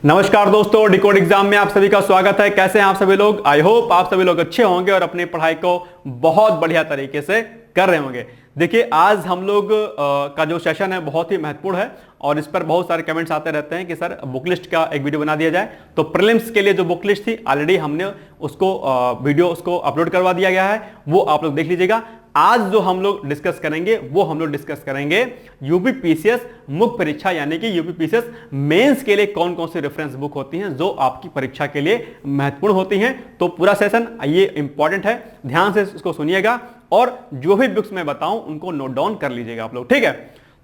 नमस्कार दोस्तों, decode exam में आप सभी का स्वागत है। कैसे हैं आप सभी लोग? आई होप आप सभी लोग अच्छे होंगे और अपनी पढ़ाई को बहुत बढ़िया तरीके से कर रहे होंगे। देखिए, आज हम लोग का जो सेशन है बहुत ही महत्वपूर्ण है और इस पर बहुत सारे कमेंट्स आते रहते हैं कि सर बुक लिस्ट का एक वीडियो बना दिया जाए। तो प्रीलिम्स के लिए जो बुक लिस्ट थी ऑलरेडी हमने उसको वीडियो उसको अपलोड करवा दिया गया है, वो आप लोग देख लीजिएगा। आज जो हम लोग डिस्कस करेंगे वो हम लोग डिस्कस करेंगे यूपी पीसीएस मुख्य परीक्षा यानी कि यूपी पीसीएस मेंस के लिए कौन कौन सी रेफरेंस बुक होती हैं जो आपकी परीक्षा के लिए महत्वपूर्ण होती हैं। तो पूरा सेशन ये इंपॉर्टेंट है, ध्यान से इसको सुनिएगा और जो भी बुक्स मैं बताऊं उनको नोट डाउन कर लीजिएगा आप लोग, ठीक है।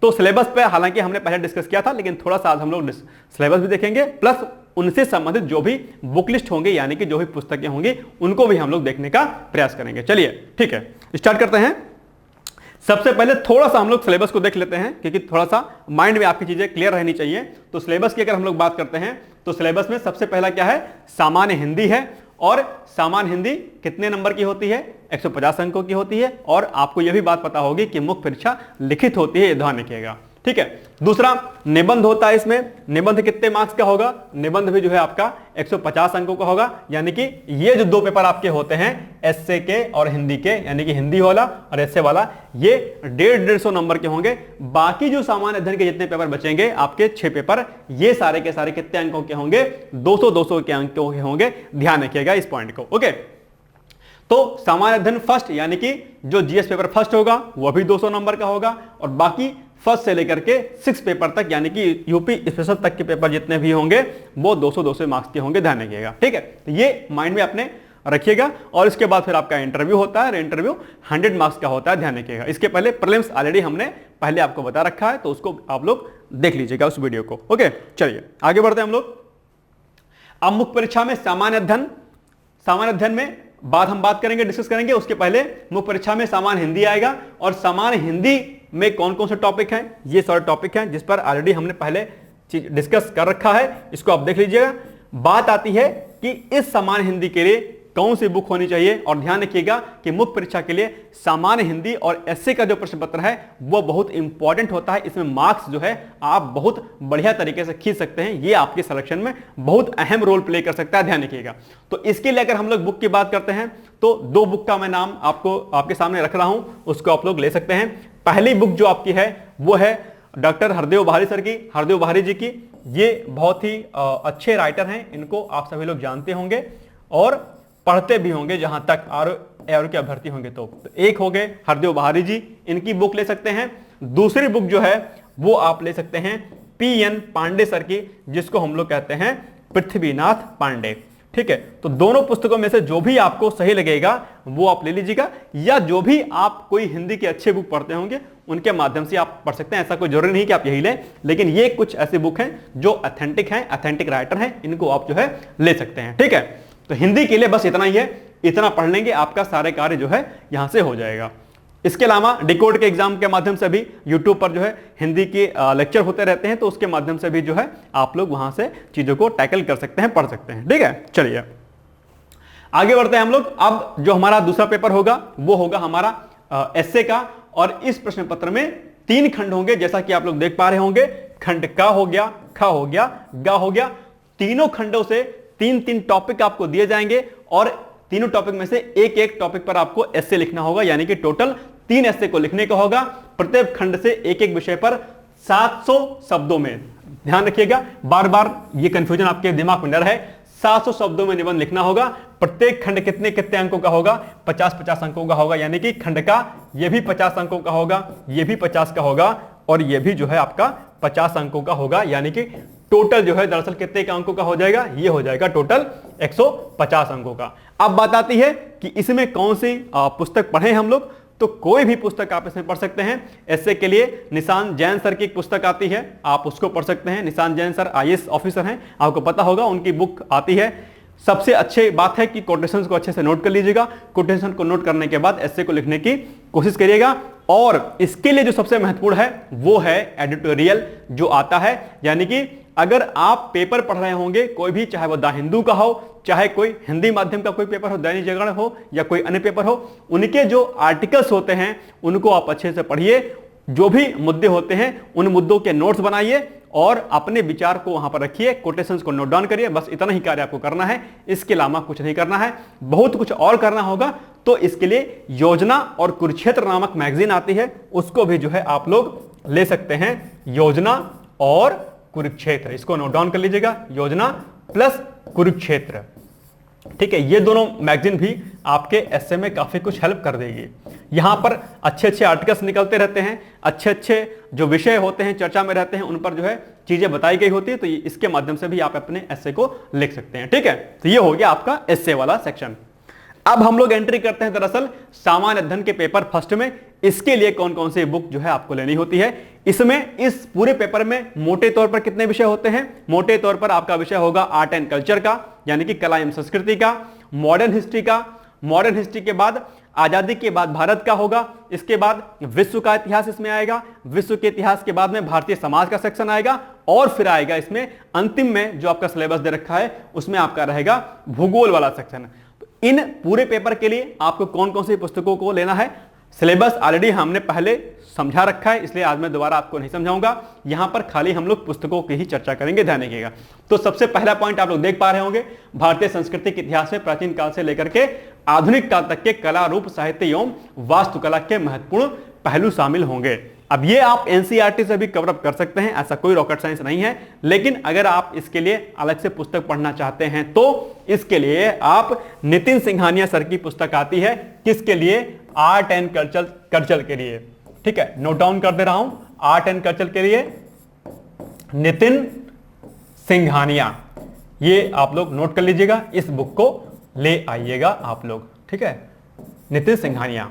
तो सिलेबस पे हालांकि हमने पहले डिस्कस किया था, लेकिन थोड़ा सा आज हम लोग सिलेबस भी देखेंगे, प्लस उनसे संबंधित जो भी बुक लिस्ट होंगे यानी कि जो भी पुस्तकें होंगी उनको भी हम लोग देखने का प्रयास करेंगे। चलिए ठीक है, स्टार्ट करते हैं। सबसे पहले थोड़ा सा हम लोग सिलेबस को देख लेते हैं क्योंकि थोड़ा सा माइंड में आपकी चीजें क्लियर रहनी चाहिए। तो सिलेबस की अगर हम लोग बात करते हैं तो सिलेबस में सबसे पहला क्या है, सामान्य हिंदी है। और सामान्य हिंदी कितने नंबर की होती है? 150 अंकों की होती है। और आपको यह भी बात पता होगी कि मुख्य परीक्षा लिखित होती है, ध्यान रखिएगा, ठीक है। दूसरा निबंध होता है, इसमें निबंध कितने मार्क्स का होगा? निबंध भी जो है आपका 150 अंकों का होगा, यानी कि ये जो दो पेपर आपके होते हैं एसए के और हिंदी के, यानी कि हिंदी वाला और एसए वाला, ये 150 नंबर के होंगे। बाकी जो सामान्य अध्ययन के जितने पेपर बचेंगे आपके 6 पेपर, ये सारे के सारे कितने अंकों के होंगे? 200 के अंकों के होंगे, ध्यान रखिएगा इस पॉइंट को, ओके। तो सामान्य अध्ययन फर्स्ट यानी कि जो जीएस पेपर फर्स्ट होगा वह भी 200 नंबर का होगा और बाकी फर्स्ट से लेकर के 6 पेपर तक यानी कि यूपी स्पेशल तक के पेपर जितने भी होंगे वो 200 मार्क्स के होंगे, ध्यान रखिएगा, ठीक है। तो ये माइंड में आपने रखिएगा। और इसके बाद फिर आपका इंटरव्यू होता है, इंटरव्यू 100 मार्क्स का होता है, ध्यान रखिएगा। इसके पहले प्रीलिम्स ऑलरेडी हमने पहले आपको बता रखा है, तो उसको आप लोग देख लीजिएगा उस वीडियो को, ओके। चलिए आगे बढ़ते हैं हम लोग। अब मुख्य परीक्षा में सामान्य अध्ययन में हम बात करेंगे, डिस्कस करेंगे। उसके पहले मुख्य परीक्षा में सामान्य हिंदी आएगा और सामान्य हिंदी में कौन कौन से टॉपिक हैं, ये सारे टॉपिक हैं जिस पर ऑलरेडी हमने पहले डिस्कस कर रखा है, इसको आप देख लीजिएगा। बात आती है कि इस सामान्य हिंदी के लिए कौन सी बुक होनी चाहिए, और ध्यान रखिएगा कि मुख्य परीक्षा के लिए सामान्य हिंदी और एसए का जो प्रश्न पत्र है वो बहुत इंपॉर्टेंट होता है। इसमें मार्क्स जो है आप बहुत बढ़िया तरीके से खींच सकते हैं, ये आपके सिलेक्शन में बहुत अहम रोल प्ले कर सकता है, ध्यान रखिएगा। तो इसके लिए अगर हम लोग बुक की बात करते हैं तो 2 बुक का मैं नाम आपके सामने रख रहा हूं, उसको आप लोग ले सकते हैं। पहली बुक जो आपकी है वो है डॉक्टर हरदेव बहारी सर की, हरदेव बहारी जी की। ये बहुत ही अच्छे राइटर हैं, इनको आप सभी लोग जानते होंगे और पढ़ते भी होंगे जहां तक आर के अभ्यर्थी होंगे। तो एक हो गए हरदेव बहारी जी, इनकी बुक ले सकते हैं। दूसरी बुक जो है वो आप ले सकते हैं पीएन पांडे सर की, जिसको हम लोग कहते हैं पृथ्वीनाथ पांडे, ठीक है। तो दोनों पुस्तकों में से जो भी आपको सही लगेगा वो आप ले लीजिएगा, या जो भी आप कोई हिंदी के अच्छे बुक पढ़ते होंगे उनके माध्यम से आप पढ़ सकते हैं। ऐसा कोई जरूरी नहीं कि आप यही लें, लेकिन ये कुछ ऐसे बुक हैं जो ऑथेंटिक हैं, ऑथेंटिक राइटर हैं, इनको आप जो है ले सकते हैं, ठीक है। तो हिंदी के लिए बस इतना ही है, इतना पढ़ लेंगे आपका सारे कार्य जो है यहां से हो जाएगा। इसके अलावा डिकोड के एग्जाम के माध्यम से भी यूट्यूब पर जो है हिंदी के लेक्चर होते रहते हैं, तो उसके माध्यम से भी जो है आप लोग वहां से चीजों को टैकल कर सकते हैं, पढ़ सकते हैं, ठीक है। चलिए आगे बढ़ते हैं हम लोग। अब जो हमारा दूसरा पेपर होगा वो होगा हमारा एसए का, और इस प्रश्न पत्र में 3 खंड होंगे, जैसा कि आप लोग देख पा रहे होंगे। खंड का हो गया, ख हो गया, ग हो गया। तीनों खंडों से 3-3 टॉपिक आपको दिए जाएंगे और तीनों टॉपिक में से एक टॉपिक पर आपको एस्से लिखना होगा, यानी कि टोटल 3 एस्से को लिखने का होगा। प्रत्येक खंड से एक विषय पर 700 शब्दों में, ध्यान रखिएगा, बार बार ये कंफ्यूजन आपके दिमाग में न रहे, 700 शब्दों में निबंध लिखना होगा। प्रत्येक खंड कितने अंकों का होगा? 50 अंकों का होगा, यानी कि खंड का ये भी 50 अंकों का होगा, ये भी 50 का होगा और ये भी जो है आपका 50 अंकों का होगा, यानी कि टोटल जो है दरअसल कितने का अंकों का हो जाएगा? ये हो जाएगा टोटल 150 अंकों का। अब बात आती है कि इसमें कौन सी पुस्तक पढ़ें हम लोग। तो कोई भी पुस्तक आप इसमें पढ़ सकते हैं। ऐसे के लिए निशांत जैन सर की एक पुस्तक आती है, आप उसको पढ़ सकते हैं। Nishant Jain sir IAS officer हैं, आपको पता होगा, उनकी बुक आती है। सबसे अच्छी बात है कि कोटेशंस को अच्छे से नोट कर लीजिएगा। कोटेशन को नोट करने के बाद एस्से को लिखने की कोशिश करिएगा। और इसके लिए जो सबसे महत्वपूर्ण है वो है एडिटोरियल जो आता है, यानी कि अगर आप पेपर पढ़ रहे होंगे कोई भी, चाहे वो द हिंदू का हो, चाहे कोई हिंदी माध्यम का कोई पेपर हो, दैनिक जागरण हो या कोई अन्य पेपर हो, उनके जो आर्टिकल्स होते हैं उनको आप अच्छे से पढ़िए। जो भी मुद्दे होते हैं उन मुद्दों के नोट्स बनाइए और अपने विचार को वहां पर रखिए, कोटेशंस को नोट डाउन करिए। बस इतना ही कार्य आपको करना है, इसके अलावा कुछ नहीं करना है। बहुत कुछ और करना होगा तो इसके लिए योजना और कुरुक्षेत्र नामक मैगजीन आती है, उसको भी जो है आप लोग ले सकते हैं। योजना और कुरुक्षेत्र, इसको नोट डाउन कर लीजिएगा, योजना प्लस कुरुक्षेत्र। ठीक है, ये दोनों मैगजीन भी आपके एसए में काफी कुछ हेल्प कर देगी। यहां पर अच्छे अच्छे आर्टिकल्स निकलते रहते हैं, अच्छे अच्छे जो विषय होते हैं चर्चा में रहते हैं, उन पर जो है चीजें बताई गई होती है, तो इसके माध्यम से भी आप अपने एसए को लिख सकते हैं। ठीक है, तो ये हो गया आपका एसए वाला सेक्शन। अब हम लोग एंट्री करते हैं दरअसल सामान्य अध्ययन के पेपर फर्स्ट में। इसके लिए कौन कौन से बुक जो है आपको लेनी होती है। इसमें इस पूरे पेपर में मोटे तौर पर कितने विषय होते हैं? मोटे तौर पर आपका विषय होगा आर्ट एंड कल्चर का, यानी कि कला एवं संस्कृति का, मॉडर्न हिस्ट्री का, मॉडर्न हिस्ट्री के बाद आजादी के बाद भारत का होगा, इसके बाद विश्व का इतिहास इसमें आएगा, विश्व के इतिहास के बाद में भारतीय समाज का सेक्शन आएगा, और फिर आएगा इसमें अंतिम में जो आपका सिलेबस दे रखा है उसमें आपका रहेगा भूगोल वाला सेक्शन। इन पूरे पेपर के लिए आपको कौन कौन सी पुस्तकों को लेना है, सिलेबस ऑलरेडी हमने पहले समझा रखा है, इसलिए आज मैं दोबारा आपको नहीं समझाऊंगा। यहां पर खाली हम लोग पुस्तकों की ही चर्चा करेंगे, ध्यान रखिएगा। तो सबसे पहला पॉइंट आप लोग देख पा रहे होंगे, भारतीय संस्कृति के इतिहास में प्राचीन काल से लेकर के आधुनिक काल तक के कला, रूप, साहित्य एवं वास्तुकला के महत्वपूर्ण पहलू शामिल होंगे। अब ये आप एनसीईआरटी से भी कवर अप कर सकते हैं, ऐसा कोई रॉकेट साइंस नहीं है। लेकिन अगर आप इसके लिए अलग से पुस्तक पढ़ना चाहते हैं तो इसके लिए आप नितिन सिंघानिया सर की पुस्तक आती है, किसके लिए? आर्ट एंड कल्चर के लिए। ठीक है, नोट डाउन कर दे रहा हूं, आर्ट एंड कल्चर के लिए नितिन सिंघानिया, ये आप लोग नोट कर लीजिएगा, इस बुक को ले आइएगा आप लोग। ठीक है, नितिन सिंघानिया।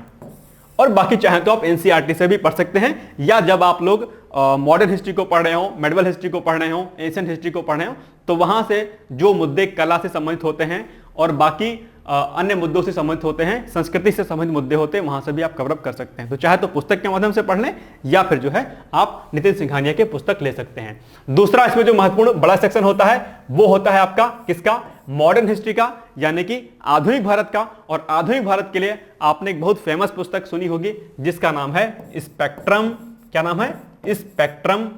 और बाकी चाहे तो आप एनसीईआरटी से भी पढ़ सकते हैं, या जब आप लोग मॉडर्न हिस्ट्री को पढ़ रहे हो, मेडिवल हिस्ट्री को पढ़ रहे हो, एशियन हिस्ट्री को पढ़ रहे हो, तो वहां से जो मुद्दे कला से संबंधित होते हैं और बाकी अन्य मुद्दों से संबंधित होते हैं, संस्कृति से संबंधित मुद्दे होते हैं, वहां से भी आप कवर अप कर सकते हैं। तो चाहे तो पुस्तक के माध्यम से पढ़ लें या फिर जो है आप नितिन सिंघानिया के पुस्तक ले सकते हैं। दूसरा इसमें जो महत्वपूर्ण बड़ा सेक्शन होता है वो होता है आपका किसका? मॉडर्न हिस्ट्री का, यानी कि आधुनिक भारत का। और आधुनिक भारत के लिए आपने एक बहुत फेमस पुस्तक सुनी होगी जिसका नाम है स्पेक्ट्रम। क्या नाम है? स्पेक्ट्रम।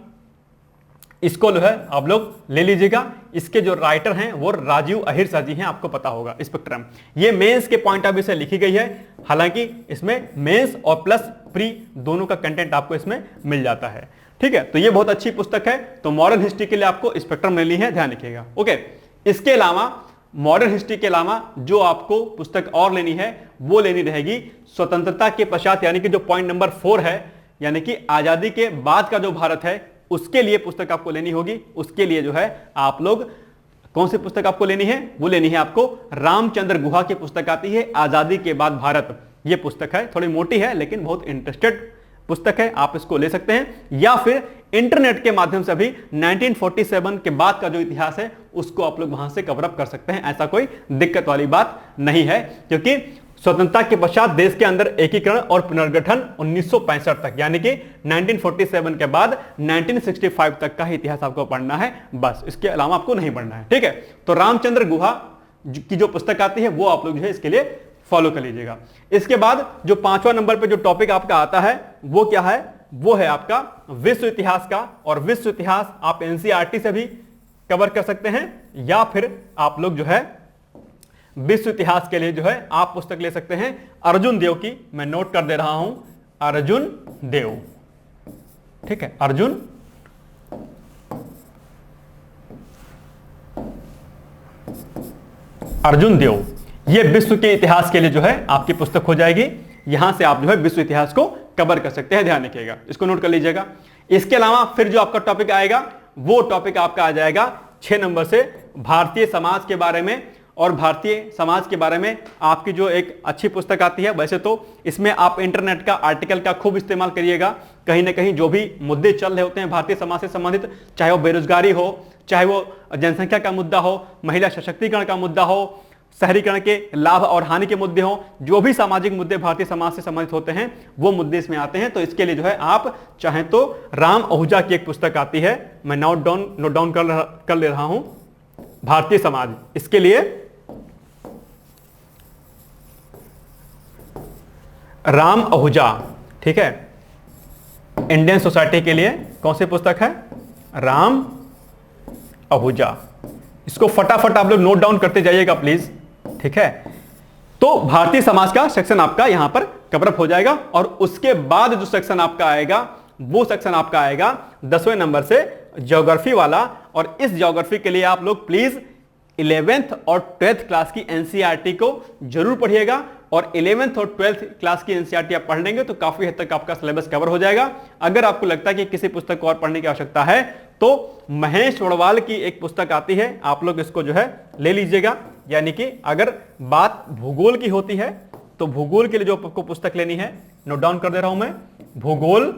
इसको जो है आप लोग ले लीजिएगा। इसके जो राइटर हैं वो राजीव अहिरसा जी हैं, आपको पता होगा। स्पेक्ट्रम ये मेंस के पॉइंट ऑफ व्यू से लिखी गई है, हालांकि इसमें मेंस और प्लस प्री दोनों का कंटेंट आपको इसमें मिल जाता है। ठीक है, तो ये बहुत अच्छी पुस्तक है। तो मॉडर्न हिस्ट्री के लिए आपको स्पेक्ट्रम लेनी है, ध्यान रखिएगा। ओके, इसके अलावा मॉडर्न हिस्ट्री के अलावा जो आपको पुस्तक और लेनी है वो लेनी रहेगी स्वतंत्रता के पश्चात, यानी कि जो पॉइंट नंबर 4 है, यानी कि आजादी के बाद का जो भारत है, उसके लिए पुस्तक आपको लेनी होगी। उसके लिए जो है आप लोग कौन सी पुस्तक आपको लेनी है? वो लेनी है आपको रामचंद्र गुहा की पुस्तक आती है, आजादी के बाद भारत। ये पुस्तक है, थोड़ी मोटी है लेकिन बहुत इंटरेस्टेड पुस्तक है, आप इसको ले सकते हैं। या फिर इंटरनेट के माध्यम से भी 1947 के बाद का जो इतिहास है उसको आप लोग वहां से कवर अप कर सकते हैं, ऐसा कोई दिक्कत वाली बात नहीं है। क्योंकि स्वतंत्रता के पश्चात देश के अंदर एकीकरण और पुनर्गठन 1965 तक, यानी कि 1947 के बाद 1965 तक का ही इतिहास आपको पढ़ना है, बस। इसके अलावा आपको नहीं पढ़ना है। ठीक है, तो रामचंद्र गुहा की जो पुस्तक आती है वो आप लोग जो है इसके लिए फॉलो कर लीजिएगा। इसके बाद जो 5वां नंबर पे जो टॉपिक आपका आता है वो क्या है? वो है आपका विश्व इतिहास का। और विश्व इतिहास आप एनसीईआरटी से भी कवर कर सकते हैं, या फिर आप लोग जो है विश्व इतिहास के लिए जो है आप पुस्तक ले सकते हैं अर्जुन देव की। मैं नोट कर दे रहा हूं, अर्जुन देव। ठीक है, अर्जुन देव, ये विश्व के इतिहास के लिए जो है आपकी पुस्तक हो जाएगी। यहां से आप जो है विश्व इतिहास को कवर कर सकते हैं, ध्यान रखिएगा, इसको नोट कर लीजिएगा। इसके अलावा फिर जो आपका टॉपिक आएगा वो टॉपिक आपका आ जाएगा 6 नंबर से भारतीय समाज के बारे में। और भारतीय समाज के बारे में आपकी जो एक अच्छी पुस्तक आती है, वैसे तो इसमें आप इंटरनेट का आर्टिकल का खूब इस्तेमाल करिएगा। कहीं ना कहीं जो भी मुद्दे चल रहे होते हैं भारतीय समाज से संबंधित, चाहे वो बेरोजगारी हो, चाहे वो जनसंख्या का मुद्दा हो, महिला सशक्तिकरण का मुद्दा हो, शहरीकरण के लाभ और हानि के मुद्दे हो, जो भी सामाजिक मुद्दे भारतीय समाज से संबंधित होते हैं वो मुद्दे इसमें आते हैं। तो इसके लिए जो है आप चाहें तो राम आहूजा की एक पुस्तक आती है, मैं नोट डाउन कर ले रहा हूं, भारतीय समाज। इसके लिए राम आहूजा, ठीक है, इंडियन सोसाइटी के लिए कौन सी पुस्तक है? राम आहूजा। इसको फटाफट आप लोग नोट डाउन करते जाइएगा प्लीज, ठीक है। तो भारतीय समाज का सेक्शन आपका यहां पर कवर अप हो जाएगा और उसके बाद जो सेक्शन आपका आएगा वो सेक्शन आपका आएगा 10वें नंबर से ज्योग्राफी वाला। और इस ज्योग्राफी के लिए आप लोग प्लीज 11th और 12th क्लास की एनसीईआरटी को जरूर पढ़िएगा। और 11th और 12th क्लास की एनसीईआरटी आप पढ़ लेंगे तो काफी हद तक आपका सिलेबस कवर हो जाएगा। अगर आपको लगता है कि किसी पुस्तक को और पढ़ने की आवश्यकता है तो महेश वड़वाल की एक पुस्तक आती है, आप लोग इसको जो है ले लीजिएगा। यानी कि अगर बात भूगोल की होती है तो भूगोल के लिए जो आपको पुस्तक लेनी है, नोट डाउन कर दे रहा हूं मैं, भूगोल,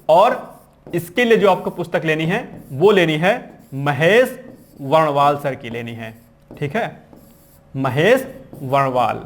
और इसके लिए जो आपको पुस्तक लेनी है वो लेनी है महेश वर्णवाल सर की लेनी है, ठीक है, महेश वर्णवाल।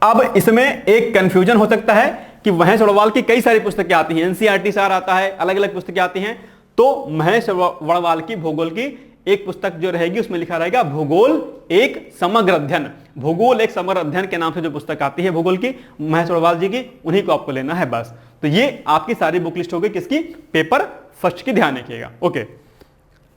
अब इसमें एक कंफ्यूजन हो सकता है कि महेश वर्णवाल की कई सारी पुस्तकें आती हैं, एनसीईआरटी सार आता है, अलग अलग पुस्तकें आती हैं। तो महेश वर्णवाल की भूगोल की एक पुस्तक जो रहेगी उसमें लिखा रहेगा भूगोल एक समग्र अध्ययन। भूगोल एक समग्र अध्ययन के नाम से जो पुस्तक आती है भूगोल की महेश वर्णवाल जी की, उन्हीं को आपको लेना है बस। तो ये आपकी सारी बुक लिस्ट हो गई किसकी? पेपर फर्स्ट की, ध्यान रखिएगा। ओके,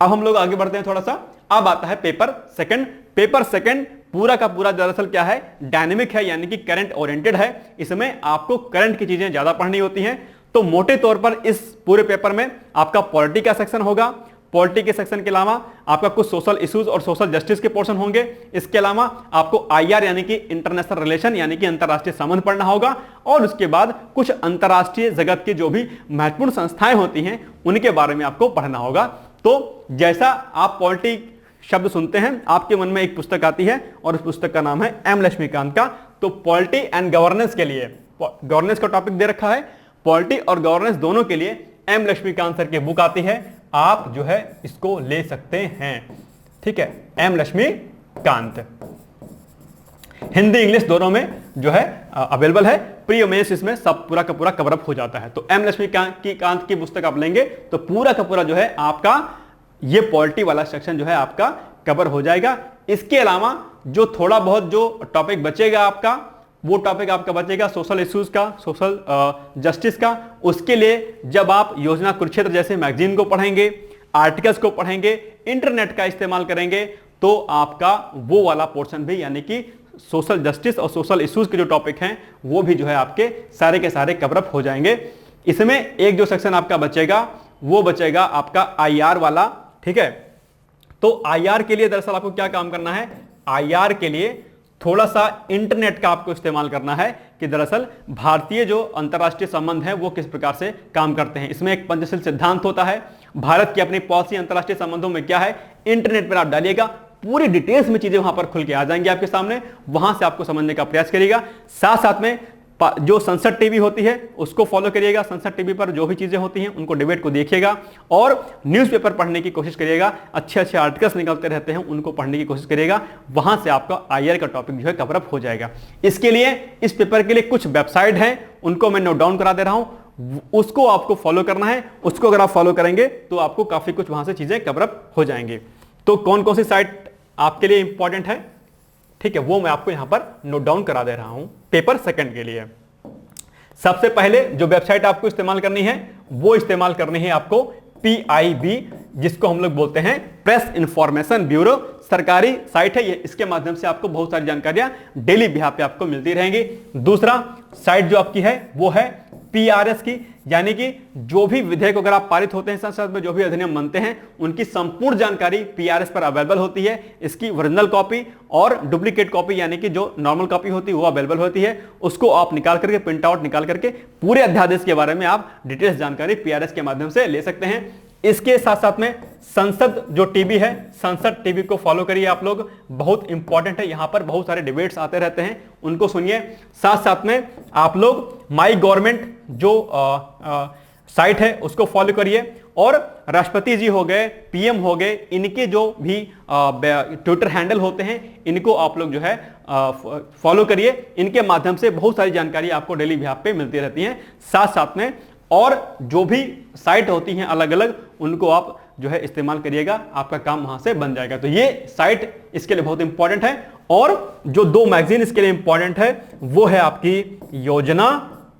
अब हम लोग आगे बढ़ते हैं थोड़ा सा। अब आता है पेपर सेकंड। पेपर सेकंड पूरा का पूरा दरअसल क्या है? डायनेमिक है, यानी कि करंट ओरिएंटेड है। इसमें आपको करंट की चीजें ज्यादा पढ़नी होती हैं। तो मोटे तौर पर इस पूरे पेपर में आपका पॉलिटी का सेक्शन होगा। पॉलिटी के सेक्शन के अलावा आपका कुछ सोशल इश्यूज और सोशल जस्टिस के पोर्शन होंगे। इसके अलावा आपको आईआर यानी कि इंटरनेशनल रिलेशन यानी कि अंतरराष्ट्रीय संबंध पढ़ना होगा। और उसके बाद कुछ अंतरराष्ट्रीय जगत की जो भी महत्वपूर्ण संस्थाएं होती हैं उनके बारे में आपको पढ़ना होगा। तो जैसा आप पॉलिटी शब्द सुनते हैं आपके मन में एक पुस्तक आती है और उस पुस्तक का नाम है एम लक्ष्मीकांत का। तो पॉलिटी एंड गवर्नेंस के लिए, गवर्नेंस का टॉपिक दे रखा है, पॉलिटी और गवर्नेंस दोनों के लिए एम लक्ष्मीकांत सर की बुक आती है, आप जो है इसको ले सकते हैं, ठीक है। एम लक्ष्मीकांत हिंदी इंग्लिश दोनों में जो है अवेलेबल है। प्री मेंस इसमें सब पूरा का पूरा कवर अप हो जाता है। तो एम लक्ष्मीकांत की पुस्तक आप लेंगे तो पूरा का पूरा जो है आपका ये पॉलिटी वाला सेक्शन जो है आपका कवर हो जाएगा। इसके अलावा जो थोड़ा बहुत जो टॉपिक बचेगा आपका, वो टॉपिक आपका बचेगा सोशल इश्यूज का, सोशल जस्टिस का। उसके लिए जब आप योजना कुरुक्षेत्र जैसे मैगजीन को पढ़ेंगे, आर्टिकल्स को पढ़ेंगे, इंटरनेट का इस्तेमाल करेंगे, तो आपका वो वाला पोर्शन भी यानी कि सोशल जस्टिस और सोशल इश्यूज के जो टॉपिक हैं वो भी जो है आपके सारे के सारे कवर अप हो जाएंगे। इसमें एक जो सेक्शन आपका बचेगा वो बचेगा आपका आईआर वाला, ठीक है। तो आईआर के लिए दरअसल आपको क्या काम करना है? आईआर के लिए थोड़ा सा इंटरनेट का आपको इस्तेमाल करना है कि दरअसल भारतीय जो अंतरराष्ट्रीय संबंध है वो किस प्रकार से काम करते हैं। इसमें एक पंचशील सिद्धांत होता है, भारत की अपनी पॉलिसी अंतरराष्ट्रीय संबंधों में क्या है, इंटरनेट पर आप डालिएगा, पूरी डिटेल्स में चीजें वहां पर खुल के आ जाएंगी आपके सामने, वहां से आपको समझने का प्रयास करिएगा। साथ साथ में जो संसद टीवी होती है उसको फॉलो करिएगा। संसद टीवी पर जो भी चीजें होती हैं उनको डिबेट को देखिएगा और न्यूज़पेपर पढ़ने की कोशिश करिएगा। अच्छे अच्छे आर्टिकल्स निकलते रहते हैं उनको पढ़ने की कोशिश करिएगा, वहां से आपका आईआर का टॉपिक जो है कवर अप हो जाएगा। इसके लिए इस पेपर के लिए कुछ वेबसाइट हैं, उनको मैं नोट डाउन करा दे रहा हूं, उसको आपको फॉलो करना है। उसको अगर आप फॉलो करेंगे तो आपको काफी कुछ वहां से चीजें कवर अप हो जाएंगे। तो कौन कौन सी साइट आपके लिए इंपॉर्टेंट है, ठीक है, वो मैं आपको यहां पर नोट डाउन करा दे रहा हूं पेपर सेकंड के लिए। सबसे पहले जो वेबसाइट आपको इस्तेमाल करनी है वो इस्तेमाल करनी है आपको PIB, जिसको हम लोग बोलते हैं प्रेस इंफॉर्मेशन ब्यूरो। सरकारी साइट है ये, इसके माध्यम से आपको बहुत सारी जानकारियां डेली बिहार पे आपको मिलती रहेंगी। दूसरा साइट जो आपकी है वो है PRS की, यानी कि जो भी विधेयक अगर आप पारित होते हैं संसद में, जो भी अधिनियम बनते हैं, उनकी संपूर्ण जानकारी PRS पर अवेलेबल होती है। इसकी ओरिजिनल कॉपी और डुप्लीकेट कॉपी यानी कि जो नॉर्मल कॉपी होती है वो अवेलेबल होती है। उसको आप निकाल करके, प्रिंट आउट निकाल करके पूरे अध्यादेश के बारे में आप डिटेल्स जानकारी PRS के माध्यम से ले सकते हैं। इसके साथ साथ में संसद जो टीवी है, संसद टीवी को फॉलो करिए आप लोग, बहुत इंपॉर्टेंट है। यहां पर बहुत सारे डिबेट्स आते रहते हैं, उनको सुनिए। साथ साथ में आप लोग माई गवर्नमेंट जो साइट है उसको फॉलो करिए। और राष्ट्रपति जी हो गए, PM हो गए, इनके जो भी ट्विटर हैंडल होते हैं इनको आप लोग जो है फॉलो करिए। इनके माध्यम से बहुत सारी जानकारी आपको डेली बेसिस पे मिलती रहती है। साथ साथ में और जो भी साइट होती हैं अलग अलग, उनको आप जो है इस्तेमाल करिएगा, आपका काम वहां से बन जाएगा। तो ये साइट इसके लिए बहुत इंपॉर्टेंट है। और जो 2 मैगजीन इसके लिए इंपॉर्टेंट है वो है आपकी योजना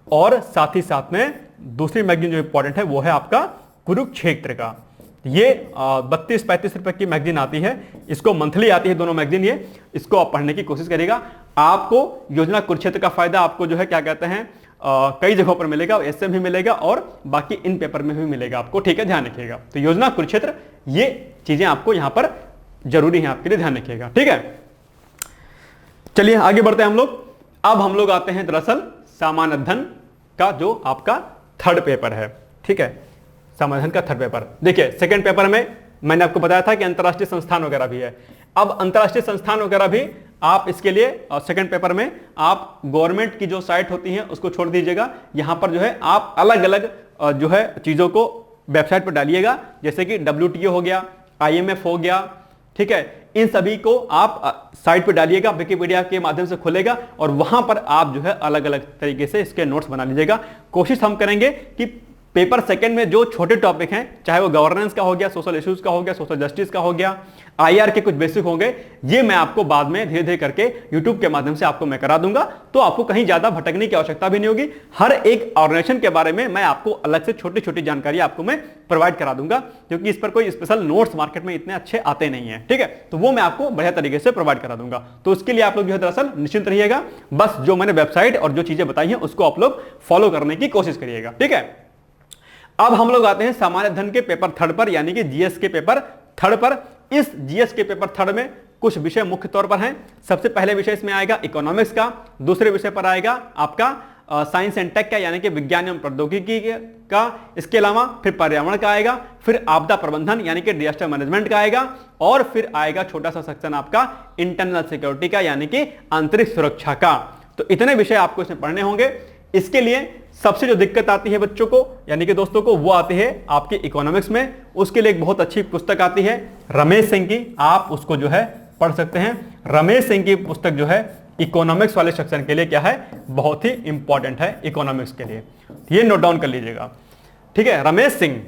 और साथ ही साथ में दूसरी मैगजीन जो इंपॉर्टेंट है वो है आपका कुरुक्षेत्र का। ये 32-35 रुपए की मैगजीन आती है, इसको मंथली आती है दोनों मैगजीन। ये इसको आप पढ़ने की कोशिश करिएगा। आपको योजना कुरुक्षेत्र का फायदा आपको जो है क्या कहते हैं कई जगहों पर मिलेगा, एसएम भी मिलेगा और बाकी इन पेपर में भी मिलेगा आपको, ठीक है, ध्यान रखिएगा। तो योजना कुरुक्षेत्र ये चीजें आपको यहां पर जरूरी है, आपके लिए ध्यान रखिएगा, ठीक है। चलिए आगे बढ़ते हैं हम लोग। अब हम लोग आते हैं दरअसल सामान्य अध्ययन का जो आपका थर्ड पेपर है, ठीक है, सामान्य अध्ययन का थर्ड पेपर। देखिए सेकंड पेपर में मैंने आपको बताया था कि अंतरराष्ट्रीय संस्थान वगैरह भी है। अब अंतरराष्ट्रीय संस्थान वगैरह भी आप इसके लिए सेकंड पेपर में आप गवर्नमेंट की जो साइट होती है उसको छोड़ दीजिएगा। यहां पर जो है आप अलग अलग जो है चीजों को वेबसाइट पर डालिएगा, जैसे कि WTO हो गया, IMF हो गया, ठीक है, इन सभी को आप साइट पे डालिएगा, विकिपीडिया के माध्यम से खुलेगा और वहां पर आप जो है अलग अलग तरीके से इसके नोट्स बना लीजिएगा। कोशिश हम करेंगे कि पेपर सेकंड में जो छोटे टॉपिक हैं, चाहे वो गवर्नेंस का हो गया, सोशल इश्यूज का हो गया, सोशल जस्टिस का हो गया, IR के कुछ बेसिक होंगे, ये मैं आपको बाद में धीरे धीरे करके यूट्यूब के माध्यम से आपको मैं करा दूंगा। तो आपको कहीं ज्यादा भटकने की आवश्यकता भी नहीं होगी। हर एक ऑर्गेनाइजेशन के बारे में मैं आपको अलग से छोटी छोटी जानकारी आपको मैं प्रोवाइड करा दूंगा, क्योंकि इस पर कोई स्पेशल नोट्स मार्केट में इतने अच्छे आते नहीं है, ठीक है। तो वो मैं आपको बढ़िया तरीके से प्रोवाइड करा दूंगा। तो उसके लिए आप लोग जो है दरअसल निश्चिंत रहिएगा। बस जो मैंने वेबसाइट और जो चीजें बताई हैं उसको आप लोग फॉलो करने की कोशिश करिएगा, ठीक है। अब हम लोग आते हैं सामान्य अध्ययन के पेपर थर्ड पर, यानी कि जीएस के पेपर थर्ड पर। इस जीएस के पेपर थर्ड में कुछ विषय मुख्य तौर पर हैं। सबसे पहले विषय इसमें आएगा इकोनॉमिक्स का, दूसरे विषय पर आएगा आपका साइंस एंड टेक का, यानी कि विज्ञान एवं प्रौद्योगिकी का। इसके अलावा फिर पर्यावरण का आएगा, फिर आपदा प्रबंधन यानी कि डिजास्टर मैनेजमेंट का आएगा, और फिर आएगा छोटा सा सेक्शन आपका इंटरनल सिक्योरिटी का, यानी कि आंतरिक सुरक्षा का। तो इतने विषय आपको इसमें पढ़ने होंगे। इसके लिए सबसे जो दिक्कत आती है बच्चों को, यानी कि दोस्तों को, वो आती है आपके इकोनॉमिक्स में। उसके लिए एक बहुत अच्छी पुस्तक आती है रमेश सिंह की, आप उसको जो है पढ़ सकते हैं। रमेश सिंह की पुस्तक जो है इकोनॉमिक्स वाले सेक्शन के लिए क्या है, बहुत ही इंपॉर्टेंट है इकोनॉमिक्स के लिए। ये नोट डाउन कर लीजिएगा, ठीक है, रमेश सिंह,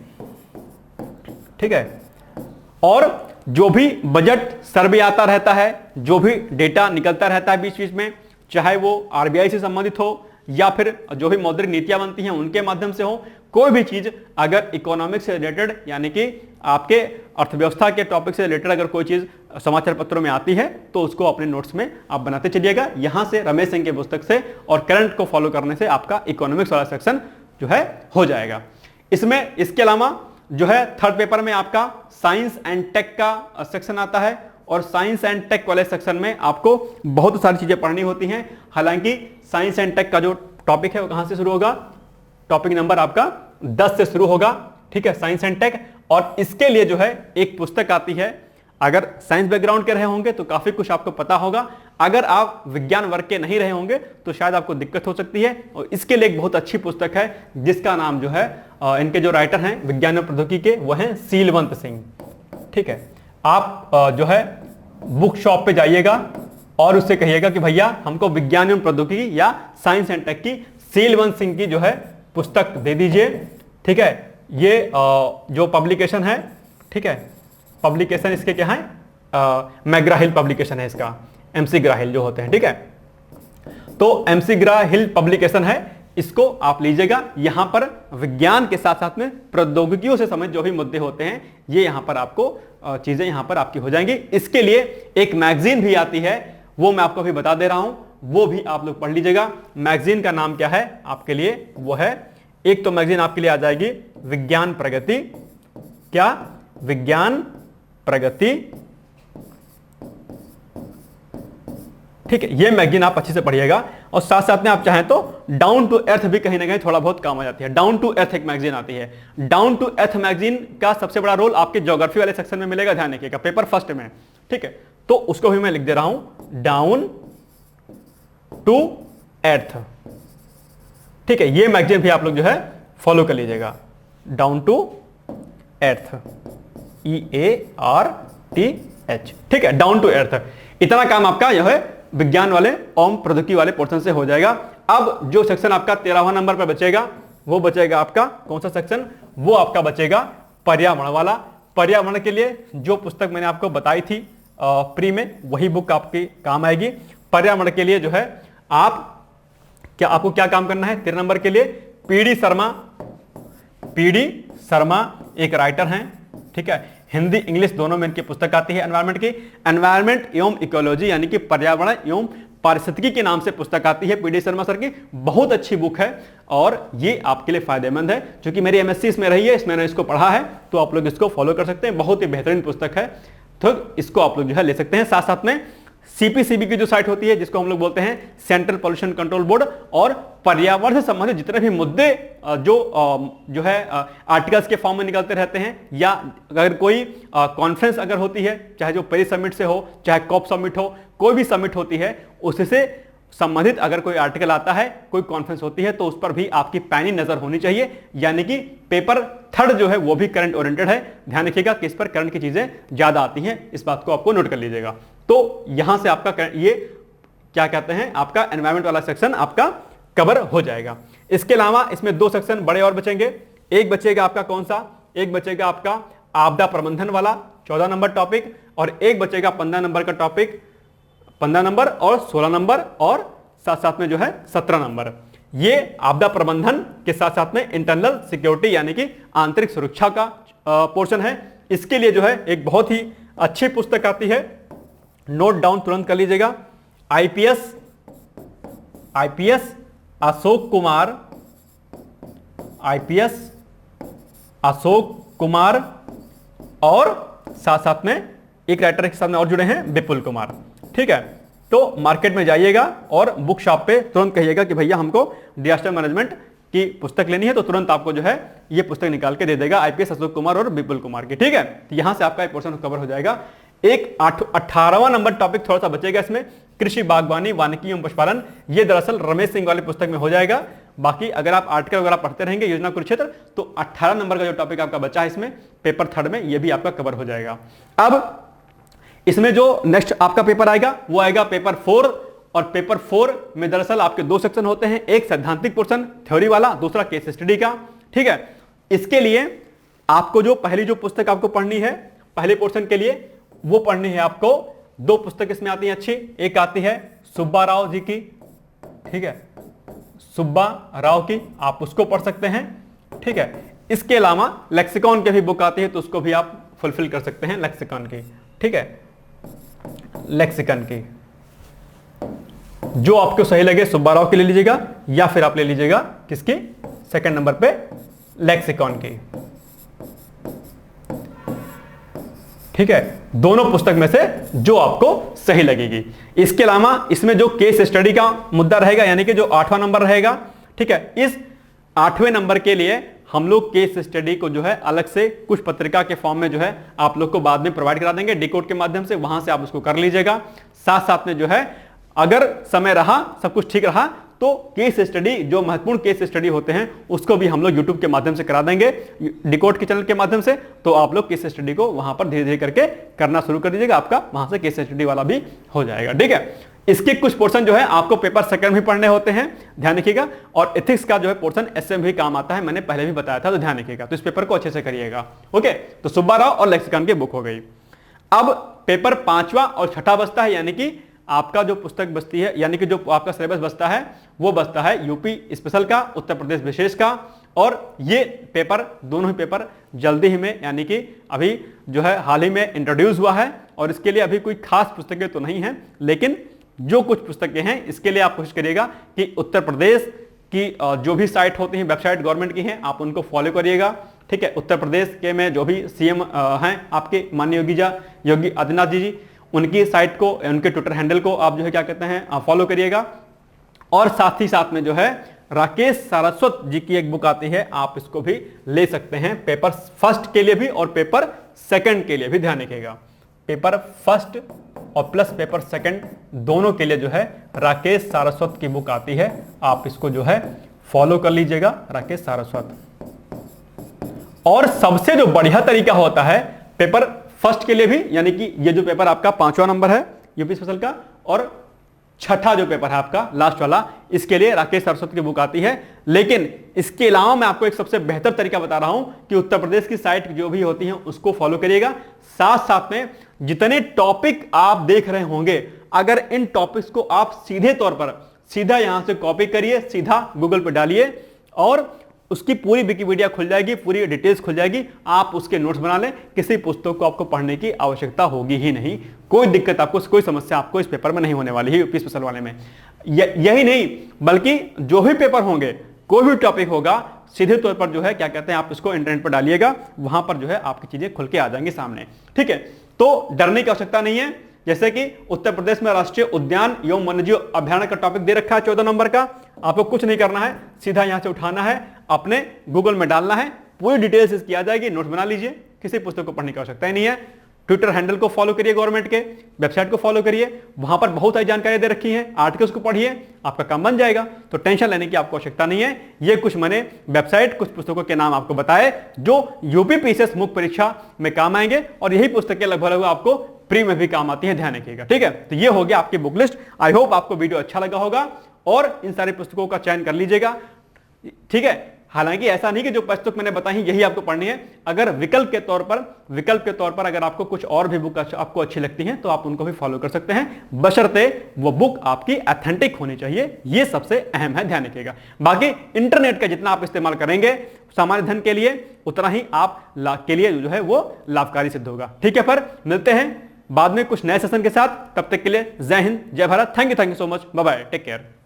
ठीक है। और जो भी बजट सर्वे आता रहता है, जो भी डेटा निकलता रहता है बीच बीच में, चाहे वो RBI से संबंधित हो या फिर जो भी मौद्रिक नीतियां बनती हैं उनके माध्यम से हो, कोई भी चीज अगर इकोनॉमिक्स से रिलेटेड यानी कि आपके अर्थव्यवस्था के टॉपिक से रिलेटेड अगर कोई चीज समाचार पत्रों में आती है तो उसको अपने नोट्स में आप बनाते चलिएगा। यहां से रमेश सिंह के पुस्तक से और करंट को फॉलो करने से आपका इकोनॉमिक्स वाला सेक्शन जो है हो जाएगा। इसमें इसके अलावा जो है थर्ड पेपर में आपका साइंस एंड टेक का सेक्शन आता है, और साइंस एंड टेक वाले सेक्शन में आपको बहुत सारी चीजें पढ़नी होती हैं। हालांकि साइंस एंड टेक का जो टॉपिक है वो कहां से शुरू होगा, टॉपिक नंबर आपका 10 से शुरू होगा, ठीक है, साइंस एंड टेक। और इसके लिए जो है एक पुस्तक आती है, अगर साइंस बैकग्राउंड के रहे होंगे तो काफी कुछ आपको पता होगा, अगर आप विज्ञान वर्ग के नहीं रहे होंगे तो शायद आपको दिक्कत हो सकती है। और इसके लिए एक बहुत अच्छी पुस्तक है जिसका नाम जो है इनके जो राइटर हैं विज्ञान और प्रौद्योगिकी के, वो हैं सीलवंत सिंह, ठीक है। आप जो है बुक शॉप पे जाइएगा और उससे कहिएगा कि भैया हमको विज्ञान एवं प्रौद्योगिकी या साइंस एंड टेक की सीलवंत सिंह की जो है पुस्तक दे दीजिए, ठीक है। ये जो पब्लिकेशन है, ठीक है, पब्लिकेशन इसके क्या है, मैग्रा-हिल पब्लिकेशन है इसका, MC ग्रा-हिल जो होते हैं, ठीक है। तो MC ग्रा-हिल पब्लिकेशन है, इसको आप लीजिएगा। यहां पर विज्ञान के साथ साथ में प्रौद्योगिकियों से संबंधित जो भी मुद्दे होते हैं ये यहां पर आपको चीजें यहां पर आपकी हो जाएंगी। इसके लिए एक मैगजीन भी आती है, वो मैं आपको अभी बता दे रहा हूं, वो भी आप लोग पढ़ लीजिएगा। मैगजीन का नाम क्या है आपके लिए, वो है, एक तो मैगजीन आपके लिए आ जाएगी विज्ञान प्रगति, क्या, विज्ञान प्रगति, ठीक है। ये मैगजीन आप अच्छे से पढ़िएगा। और साथ साथ में आप चाहें तो डाउन टू अर्थ भी कहीं ना कहीं थोड़ा बहुत काम आ जाती है। डाउन टू अर्थ एक मैगजीन आती है। डाउन टू अर्थ मैगजीन का सबसे बड़ा रोल आपके ज्योग्राफी वाले सेक्शन में मिलेगा, ध्यान रखिएगा, पेपर फर्स्ट में, ठीक है। तो उसको भी मैं लिख दे रहा हूं, डाउन टू अर्थ, ठीक है। ये मैगजीन भी आप लोग जो है फॉलो कर लीजिएगा, डाउन टू अर्थ, EARTH, ठीक है, डाउन टू अर्थ। इतना काम आपका यह है विज्ञान वाले और प्रौद्योगिकी वाले पोर्शन से हो जाएगा। अब जो सेक्शन आपका 13वां नंबर पर बचेगा वो बचेगा आपका कौन सा सेक्शन, वो आपका बचेगा पर्यावरण वाला। पर्यावरण के लिए जो पुस्तक मैंने आपको बताई थी प्री में, वही बुक आपकी काम आएगी। पर्यावरण के लिए जो है आप क्या आपको क्या काम करना है 13 नंबर के लिए? पीडी शर्मा एक राइटर हैं, ठीक है, हिंदी इंग्लिश दोनों में इनकी पुस्तक आती है एनवायरमेंट की। एनवायरमेंट एवं इकोलॉजी यानी कि पर्यावरण एवं पारिस्थितिकी के नाम से पुस्तक आती है पीडी शर्मा सर की। बहुत अच्छी बुक है और ये आपके लिए फायदेमंद है, क्योंकि मेरी एमएससी इसमें रही है, इसमें मैंने इसको पढ़ा है, तो आप लोग इसको फॉलो कर सकते हैं। बहुत ही बेहतरीन पुस्तक है, तो इसको आप लोग जो है ले सकते हैं। साथ साथ में सीपीसीबी की जो साइट होती है, जिसको हम लोग बोलते हैं सेंट्रल पॉल्यूशन कंट्रोल बोर्ड, और पर्यावरण से संबंधित जितने भी मुद्दे जो है आर्टिकल्स के फॉर्म में निकलते रहते हैं, या अगर कोई कॉन्फ्रेंस अगर होती है, चाहे जो पेरिस समिट से हो, चाहे कॉप समिट हो, कोई भी समिट होती है, उससे संबंधित अगर कोई आर्टिकल आता है, कोई कॉन्फ्रेंस होती है, तो उस पर भी आपकी पैनी नजर होनी चाहिए। यानी कि पेपर थर्ड जो है वो भी करंट ओरिएंटेड है। ध्यान रखिएगा कि इस पर करंट की चीजें ज्यादा आती हैं, इस बात को आपको नोट कर लीजिएगा। तो यहां से आपका ये क्या कहते हैं, आपका एनवायरमेंट वाला सेक्शन आपका कवर हो जाएगा। इसके अलावा इसमें 2 सेक्शन बड़े और बचेंगे। एक बचेगा आपका कौन सा? एक बचेगा आपका आपदा प्रबंधन वाला 14 नंबर टॉपिक, और एक बचेगा 15 नंबर का टॉपिक, 15 नंबर और 16 नंबर, और साथ साथ में जो है 17 नंबर। ये आपदा प्रबंधन के साथ साथ में इंटरनल सिक्योरिटी यानी कि आंतरिक सुरक्षा का पोर्शन है। इसके लिए जो है एक बहुत ही अच्छी पुस्तक आती है, नोट डाउन तुरंत कर लीजिएगा। आईपीएस अशोक कुमार और साथ साथ में एक राइटर के सामने और जुड़े हैं विपुल कुमार, ठीक है। तो मार्केट में जाइएगा और बुक शॉप पे तुरंत कहिएगा कि भैया हमको डिजास्टर मैनेजमेंट की पुस्तक लेनी है, तो तुरंत आपको जो है ये पुस्तक निकाल के दे देगा आईपीएस अशोक कुमार और विपुल कुमार की, ठीक है। तो यहां से आपका एक पोर्शन कवर हो जाएगा। एक 18वां नंबर टॉपिक थोड़ा सा बचेगा इसमें, कृषि बागवानी वानिकी एवं पशुपालन। ये दरअसल रमेश सिंह वाली पुस्तक में हो जाएगा। बाकी अगर आप आर्टिकल वगैरह पढ़ते रहेंगे योजना कुरुक्षेत्र, तो 18 नंबर का जो टॉपिक आपका बचा है इसमें पेपर थर्ड में, ये भी आपका कवर हो जाएगा। अब इसमें जो नेक्स्ट आपका पेपर आएगा वो आएगा पेपर 4, और पेपर 4 में दरअसल आपके 2 सेक्शन होते हैं, एक सैद्धांतिक पोर्शन थ्योरी वाला, दूसरा केस स्टडी का, ठीक है। इसके लिए आपको जो पहली जो पुस्तक आपको पढ़नी है पहले पोर्शन के लिए, वो पढ़नी है आपको 2 पुस्तक इसमें आती हैं अच्छी। एक आती है सुब्बा राव जी की, ठीक है, सुब्बा राव की, आप उसको पढ़ सकते हैं, ठीक है। इसके अलावा लेक्सिकॉन की भी बुक आती है, तो उसको भी आप फुलफिल कर सकते हैं लेक्सिकॉन की, ठीक है। लेक्सिकन की जो आपको सही लगे सुब्बा राव की ले लीजिएगा, या फिर आप ले लीजिएगा किसकी? 2nd नंबर पे लेक्सिकॉन की, ठीक है। दोनों पुस्तक में से जो आपको सही लगेगी। इसके अलावा इसमें जो केस स्टडी का मुद्दा रहेगा, यानी कि जो 8वां नंबर रहेगा, ठीक है, इस 8वें नंबर के लिए हम लोग केस स्टडी को जो है अलग से कुछ पत्रिका के फॉर्म में जो है आप लोग को बाद में प्रोवाइड करा देंगे डिकोड के माध्यम से, वहां से आप उसको कर लीजिएगा। साथ साथ में जो है अगर समय रहा, सब कुछ ठीक रहा, तो केस स्टडी जो महत्वपूर्ण केस स्टडी होते हैं उसको भी हम लोग यूट्यूब के माध्यम से करा देंगे, डिकोड के चैनल के माध्यम से। तो आप लोग केस स्टडी को वहां पर धीरे धीरे करके करना शुरू कर दीजिएगा, आपका वहां से केस स्टडी वाला भी हो जाएगा, ठीक है। इसके कुछ पोर्शन जो है आपको पेपर 2nd भी पढ़ने होते हैं, ध्यान रखिएगा। और एथिक्स का जो है पोर्शन एसए में भी काम आता है, मैंने पहले भी बताया था, तो ध्यान रखिएगा। तो इस पेपर को अच्छे से करिएगा, ओके। तो सुब्बा राव और लेक्सिकॉन की बुक हो गई। अब पेपर 5वां और 6ठा बचता है, यानी कि आपका जो पुस्तक बचती है, यानी कि जो आपका सिलेबस बचता है वो बचता है यूपी स्पेशल का, उत्तर प्रदेश विशेष का। और ये पेपर दोनों ही पेपर जल्दी ही में, यानी कि अभी जो है हाल ही में इंट्रोड्यूस हुआ है, और इसके लिए अभी कोई खास पुस्तकें तो नहीं है, लेकिन जो कुछ पुस्तकें हैं इसके लिए आप कोशिश करिएगा कि उत्तर प्रदेश की जो भी साइट होती हैं, वेबसाइट गवर्नमेंट की हैं, आप उनको फॉलो करिएगा, ठीक है। उत्तर प्रदेश के में जो भी सीएम हैं आपके माननीय योगी आदित्यनाथ जी, उनकी साइट को, उनके ट्विटर हैंडल को आप जो है क्या कहते हैं फॉलो करिएगा। और साथ ही साथ में जो है राकेश सारस्वत जी की एक बुक आती है, आप इसको भी ले सकते हैं पेपर 1st के लिए भी और पेपर 2nd के लिए भी। ध्यान रखिएगा, पेपर 1st और प्लस पेपर 2nd दोनों के लिए जो है राकेश सारस्वत की बुक आती है, आप इसको जो है फॉलो कर लीजिएगा, राकेश सारस्वत। और सबसे जो बढ़िया तरीका होता है पेपर 1st के लिए भी, यानी कि ये जो पेपर आपका 5वां नंबर है यूपी स्पेशल का, और 6ठा जो पेपर है आपका लास्ट वाला, इसके लिए राकेश सारस्वत की बुक आती है। लेकिन इसके अलावा मैं आपको एक सबसे बेहतर तरीका बता रहा हूं कि उत्तर प्रदेश की साइट जो भी होती है उसको फॉलो करिएगा। साथ साथ में जितने टॉपिक आप देख रहे होंगे, अगर इन टॉपिक्स को आप सीधे तौर पर सीधा यहां से कॉपी करिए, सीधा गूगल पे डालिए और उसकी पूरी विकिपीडिया खुल जाएगी, पूरी डिटेल्स खुल जाएगी। आप उसके नोट्स बना लें, किसी पुस्तक को आपको पढ़ने की आवश्यकता होगी ही नहीं। कोई दिक्कत आपको, कोई समस्या आपको इस पेपर में नहीं होने वाली है, यूपी स्पेशल वाले में। यही नहीं बल्कि जो भी पेपर होंगे, कोई भी टॉपिक होगा, सीधे तौर पर जो है क्या कहते हैं, आप इसको इंटरनेट पर डालिएगा, वहां पर जो है आपकी चीजें खुल के आ जाएंगी सामने। ठीक है, तो डरने की आवश्यकता नहीं है। जैसे कि उत्तर प्रदेश में राष्ट्रीय उद्यान एवं वन्यजीव अभ्यारण्य का टॉपिक दे रखा है 14 नंबर का। आपको कुछ नहीं करना है, सीधा यहां से उठाना है, अपने गूगल में डालना है, पूरी डिटेल्स इसकी आ जाएगी, नोट बना लीजिए, किसी पुस्तक को पढ़ने की आवश्यकता ही नहीं है। ट्विटर हैंडल को फॉलो करिए, गवर्नमेंट के वेबसाइट को फॉलो करिए, वहां पर बहुत सारी जानकारी दे रखी है, आर्टिकल्स को पढ़िए, आपका काम बन जाएगा। तो टेंशन लेने की आपको आवश्यकता नहीं है। ये कुछ मैंने वेबसाइट, कुछ पुस्तकों के नाम आपको बताए जो यूपी पीसीएस मुख्य परीक्षा में काम आएंगे, और यही पुस्तकें लगभग आपको प्री में भी काम आती है, ध्यान रखिएगा। ठीक है, तो ये हो गया आपकी बुक लिस्ट। आई होप आपको वीडियो अच्छा लगा होगा और इन सारी पुस्तकों का चयन कर लीजिएगा। ठीक है, हालांकि ऐसा नहीं कि जो पुस्तक मैंने बताई यही आपको पढ़नी है। अगर विकल्प के तौर पर अगर आपको कुछ और भी बुक आपको अच्छी लगती हैं तो आप उनको भी फॉलो कर सकते हैं, बशर्ते वो बुक आपकी ऑथेंटिक होनी चाहिए। ये सबसे अहम है, ध्यान रखिएगा। बाकी इंटरनेट का जितना आप इस्तेमाल करेंगे सामान्य धन के लिए, उतना ही आप के लिए जो है वो लाभकारी सिद्ध होगा। ठीक है, पर मिलते हैं बाद में कुछ नए सेशन के साथ। तब तक के लिए जय हिंद, जय Bharat. Thank you so much, bye bye, take care.